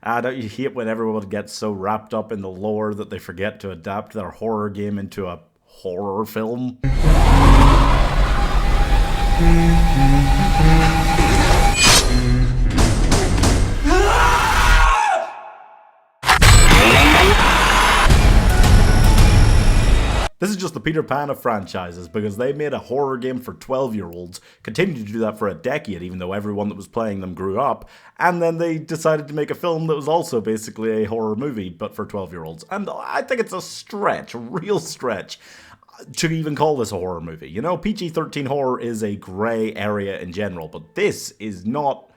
Don't you hate when everyone gets so wrapped up in the lore that they forget to adapt their horror game into a horror film? This is just the Peter Pan of franchises, because they made a horror game for 12-year-olds, continued to do that for a decade, even though everyone that was playing them grew up, and then they decided to make a film that was also basically a horror movie, but for 12-year-olds. And I think it's a stretch, a real stretch, to even call this a horror movie. You know, PG-13 horror is a grey area in general, but this is not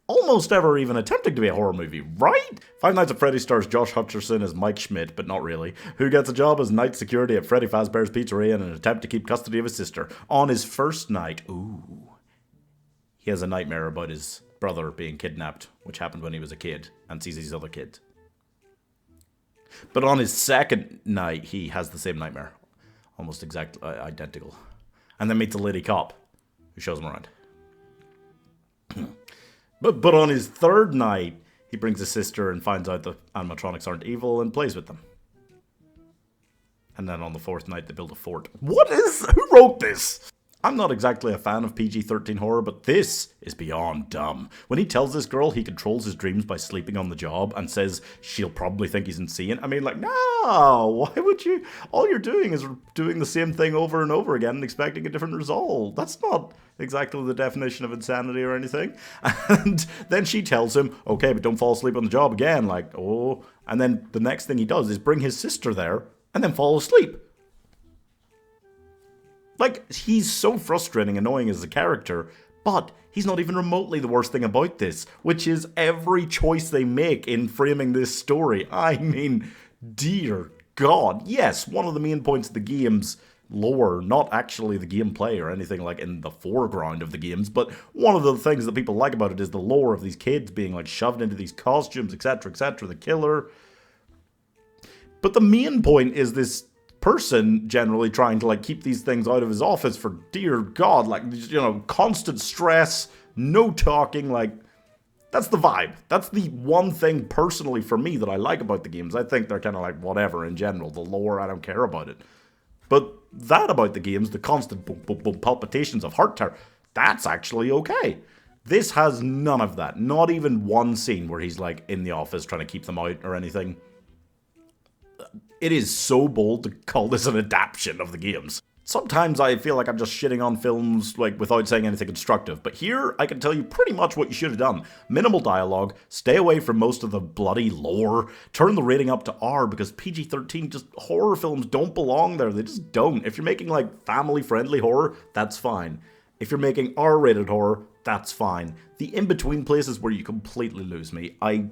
almost ever even attempting to be a horror movie, right? Five Nights at Freddy stars Josh Hutcherson as Mike Schmidt, but not really, who gets a job as night security at Freddy Fazbear's Pizzeria in an attempt to keep custody of his sister. On his first night, he has a nightmare about his brother being kidnapped, which happened when he was a kid, and sees these other kids. But on his second night, he has the same nightmare. Almost exactly identical. And then meets a lady cop, who shows him around. But on his third night, he brings his sister and finds out the animatronics aren't evil and plays with them. And then on the fourth night, they build a fort. Who wrote this? I'm not exactly a fan of PG-13 horror, but this is beyond dumb. When he tells this girl he controls his dreams by sleeping on the job and says she'll probably think he's insane, I mean, like, no, why would you? All you're doing is doing the same thing over and over again and expecting a different result. That's not exactly the definition of insanity or anything. And then she tells him, okay, but don't fall asleep on the job again, like, oh. And then the next thing he does is bring his sister there and then fall asleep. Like, he's so frustrating, annoying as a character, but he's not even remotely the worst thing about this, which is every choice they make in framing this story. I mean, dear God. Yes, one of the main points of the game's lore, not actually the gameplay or anything like in the foreground of the games, but one of the things that people like about it is the lore of these kids being like shoved into these costumes, etc., the killer. But the main point is this person generally trying to like keep these things out of his office for dear God, like, you know, constant stress, no talking, like, that's the vibe. That's the one thing personally for me that I like about the games. I think they're kind of like whatever in general, the lore, I don't care about it. But that about the games, the constant boom, boom, boom, palpitations of heart terror, that's actually okay. This has none of that. Not even one scene where he's like in the office trying to keep them out or anything. It is so bold to call this an adaptation of the games. Sometimes I feel like I'm just shitting on films like without saying anything constructive, but here I can tell you pretty much what you should have done. Minimal dialogue, stay away from most of the bloody lore, turn the rating up to R because PG-13, just horror films don't belong there, they just don't. If you're making like family-friendly horror, that's fine. If you're making R-rated horror, that's fine. The in-between places where you completely lose me, I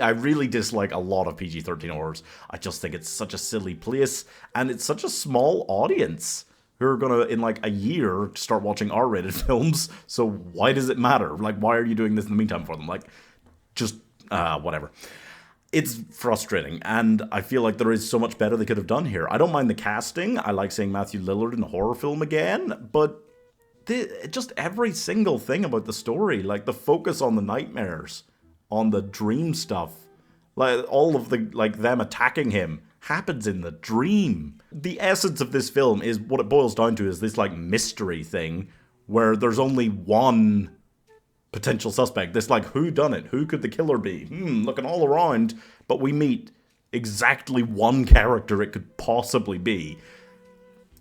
really dislike a lot of PG-13 horrors. I just think it's such a silly place, and it's such a small audience who are gonna, in like a year, start watching R-rated films, so why does it matter? Like, why are you doing this in the meantime for them? Like, just, whatever. It's frustrating, and I feel like there is so much better they could have done here. I don't mind the casting, I like seeing Matthew Lillard in a horror film again, but just every single thing about the story, like the focus on the nightmares, on the dream stuff, like all of the, like them attacking him happens in the dream. The essence of this film is what it boils down to is this like mystery thing where there's only one potential suspect. This like, who done it? Who could the killer be? Looking all around, but we meet exactly one character it could possibly be.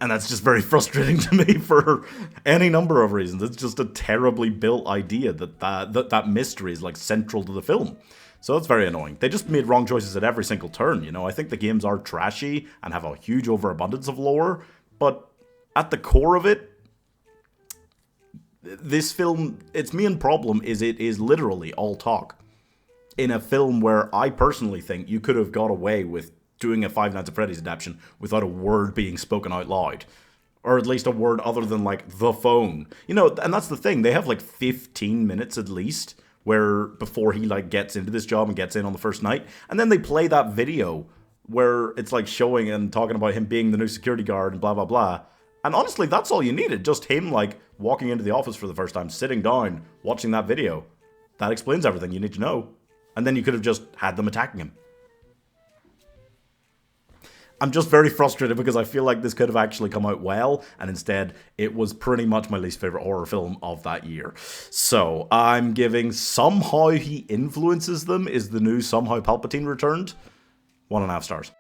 And that's just very frustrating to me for any number of reasons. It's just a terribly built idea that mystery is like central to the film. So it's very annoying. They just made wrong choices at every single turn, you know. I think the games are trashy and have a huge overabundance of lore, but at the core of it, this film, its main problem is it is literally all talk. In a film where I personally think you could have got away with doing a Five Nights at Freddy's adaptation without a word being spoken out loud. Or at least a word other than, like, the phone. You know, and that's the thing. They have, like, 15 minutes at least where before he, like, gets into this job and gets in on the first night. And then they play that video where it's, like, showing and talking about him being the new security guard and blah, blah, blah. And honestly, that's all you needed. Just him, like, walking into the office for the first time, sitting down, watching that video. That explains everything you need to know. And then you could have just had them attacking him. I'm just very frustrated because I feel like this could have actually come out well, and instead it was pretty much my least favorite horror film of that year. So I'm giving Somehow He Influences Them is the new Somehow Palpatine Returned 1.5 stars.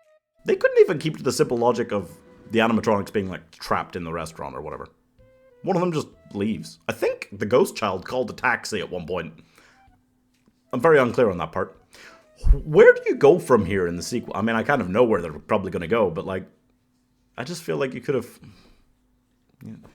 They couldn't even keep to the simple logic of the animatronics being like trapped in the restaurant or whatever. One of them just leaves. I think the ghost child called a taxi at one point. I'm very unclear on that part. Where do you go from here in the sequel? I mean, I kind of know where they're probably going to go, but like, I just feel like you could have... Yeah.